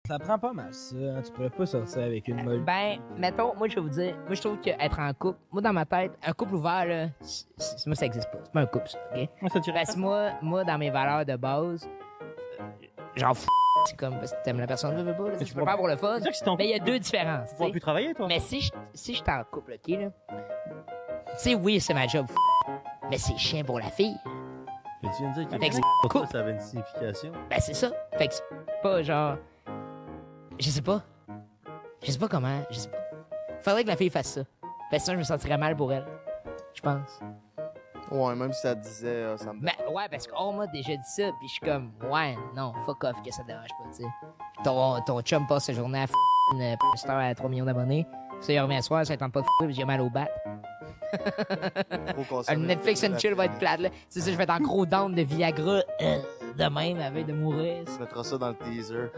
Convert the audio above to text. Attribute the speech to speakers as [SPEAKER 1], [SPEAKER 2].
[SPEAKER 1] Ça prend pas mal ça, hein. Tu pourrais pas sortir avec une molle.
[SPEAKER 2] Ben, mettons, moi, je vais vous dire, moi, je trouve qu'être en couple, moi, dans ma tête, un couple ouvert, là, moi, ça existe pas. C'est pas un couple, ça, OK?
[SPEAKER 3] Moi, ça dirait
[SPEAKER 2] Parce que moi, dans mes valeurs de base, j'en fous. C'est comme, parce que t'aimes la personne, veux pas, là,
[SPEAKER 3] Mais
[SPEAKER 2] tu peux le faire pour le fun.
[SPEAKER 3] C'est sûr que si t'es en
[SPEAKER 2] Mais il y a
[SPEAKER 3] couple,
[SPEAKER 2] deux différences,
[SPEAKER 3] tu
[SPEAKER 2] tu
[SPEAKER 3] pourras
[SPEAKER 2] sais.
[SPEAKER 3] plus travailler, toi.
[SPEAKER 2] Mais si je t'en couple, OK, là, tu sais, oui, c'est ma job, mais c'est chiant pour la fille.
[SPEAKER 4] Mais tu viens de dire
[SPEAKER 2] Fait que
[SPEAKER 4] que
[SPEAKER 2] c'est
[SPEAKER 4] pour toi,
[SPEAKER 2] cool.
[SPEAKER 4] ça avait une signification.
[SPEAKER 2] Ben, c'est ça. Fait que c'est pas genre. Je sais pas. Je sais pas comment. Je sais pas. Faudrait que la fille fasse ça. Parce que sinon, je me sentirais mal pour elle. Je pense.
[SPEAKER 5] Ouais, même si ça disait, ça me...
[SPEAKER 2] Ben, ouais, parce qu'on m'a déjà dit ça, pis je suis comme, ouais, non, fuck off, que ça te dérange pas, tu sais. Ton chum passe sa journée à une star à 3 millions d'abonnés. Ça, il revient à soir, ça tente pas de parce que j'ai mal au bat.
[SPEAKER 5] Trop
[SPEAKER 2] Le Netflix and chill va être plate, là. C'est ça, je vais être en gros down de Viagra, de même, avec de mourir.
[SPEAKER 5] Tu mettras ça dans le teaser.